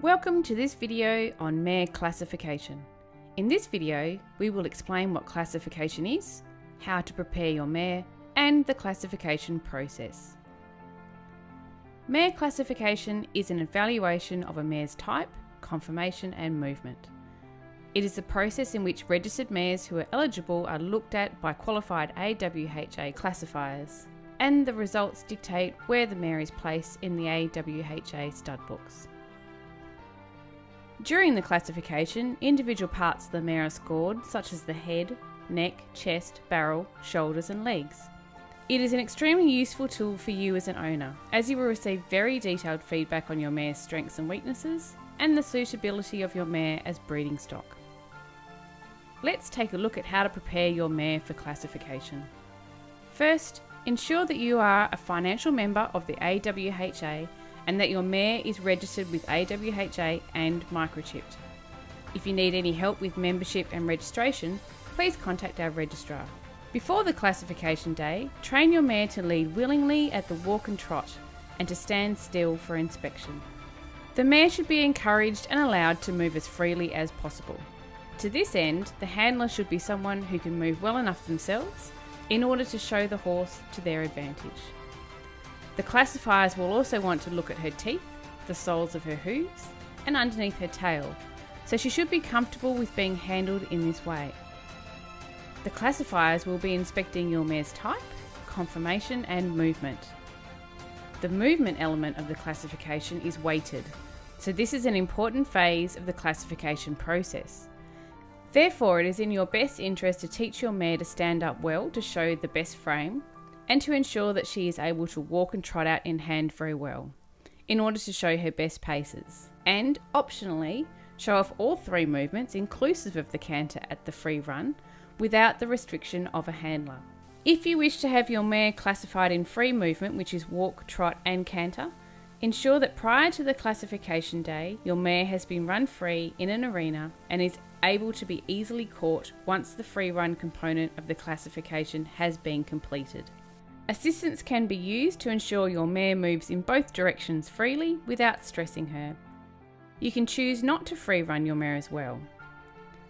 Welcome to this video on Mare Classification. In this video, we will explain what classification is, how to prepare your mare, and the classification process. Mare classification is an evaluation of a mare's type, conformation, and movement. It is the process in which registered mares who are eligible are looked at by qualified AWHA classifiers, and the results dictate where the mare is placed in the AWHA stud books. During the classification, individual parts of the mare are scored, such as the head, neck, chest, barrel, shoulders and legs. It is an extremely useful tool for you as an owner, as you will receive very detailed feedback on your mare's strengths and weaknesses, and the suitability of your mare as breeding stock. Let's take a look at how to prepare your mare for classification. First, ensure that you are a financial member of the AWHA and that your mare is registered with AWHA and microchipped. If you need any help with membership and registration, please contact our registrar. Before the classification day, train your mare to lead willingly at the walk and trot and to stand still for inspection. The mare should be encouraged and allowed to move as freely as possible. To this end, the handler should be someone who can move well enough themselves in order to show the horse to their advantage. The classifiers will also want to look at her teeth, the soles of her hooves, and underneath her tail, so she should be comfortable with being handled in this way. The classifiers will be inspecting your mare's type, conformation, and movement. The movement element of the classification is weighted, so this is an important phase of the classification process. Therefore, it is in your best interest to teach your mare to stand up well to show the best frame, and to ensure that she is able to walk and trot out in hand very well, in order to show her best paces. And, optionally, show off all three movements inclusive of the canter at the free run, without the restriction of a handler. If you wish to have your mare classified in free movement, which is walk, trot and canter, ensure that prior to the classification day, your mare has been run free in an arena and is able to be easily caught once the free run component of the classification has been completed. Assistance can be used to ensure your mare moves in both directions freely without stressing her. You can choose not to free run your mare as well.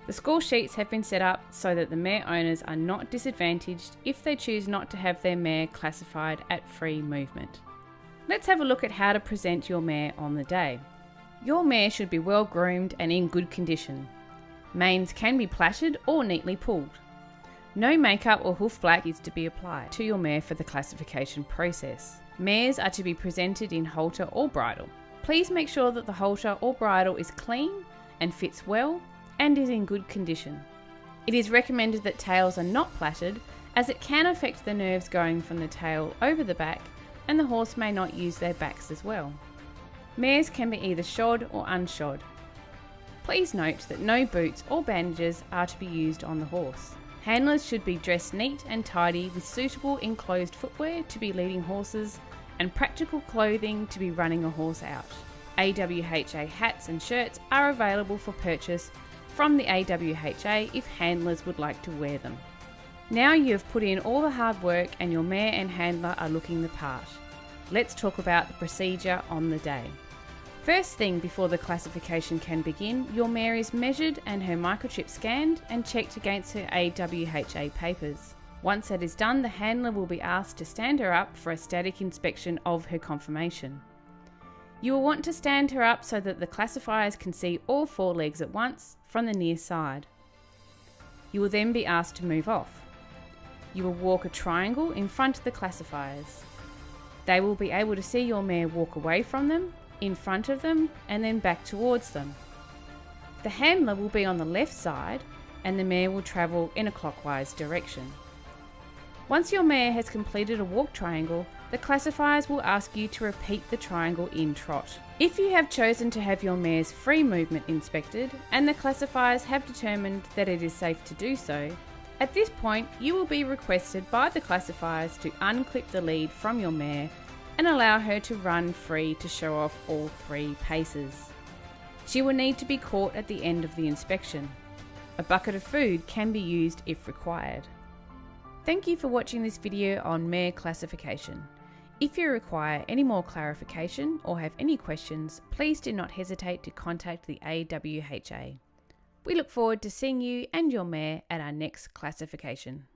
The score sheets have been set up so that the mare owners are not disadvantaged if they choose not to have their mare classified at free movement. Let's have a look at how to present your mare on the day. Your mare should be well groomed and in good condition. Manes can be plaited or neatly pulled. No makeup or hoof black is to be applied to your mare for the classification process. Mares are to be presented in halter or bridle. Please make sure that the halter or bridle is clean and fits well and is in good condition. It is recommended that tails are not plaited, as it can affect the nerves going from the tail over the back, and the horse may not use their backs as well. Mares can be either shod or unshod. Please note that no boots or bandages are to be used on the horse. Handlers should be dressed neat and tidy with suitable enclosed footwear to be leading horses and practical clothing to be running a horse out. AWHA hats and shirts are available for purchase from the AWHA if handlers would like to wear them. Now you have put in all the hard work and your mare and handler are looking the part. Let's talk about the procedure on the day. First thing before the classification can begin, your mare is measured and her microchip scanned and checked against her AWHA papers. Once that is done, the handler will be asked to stand her up for a static inspection of her conformation. You will want to stand her up so that the classifiers can see all four legs at once from the near side. You will then be asked to move off. You will walk a triangle in front of the classifiers. They will be able to see your mare walk away from them, in front of them, and then back towards them. The handler will be on the left side and the mare will travel in a clockwise direction. Once your mare has completed a walk triangle, the classifiers will ask you to repeat the triangle in trot. If you have chosen to have your mare's free movement inspected and the classifiers have determined that it is safe to do so, at this point you will be requested by the classifiers to unclip the lead from your mare and allow her to run free to show off all three paces. She will need to be caught at the end of the inspection. A bucket of food can be used if required. Thank you for watching this video on mare classification. If you require any more clarification or have any questions, please do not hesitate to contact the AWHA. We look forward to seeing you and your mare at our next classification.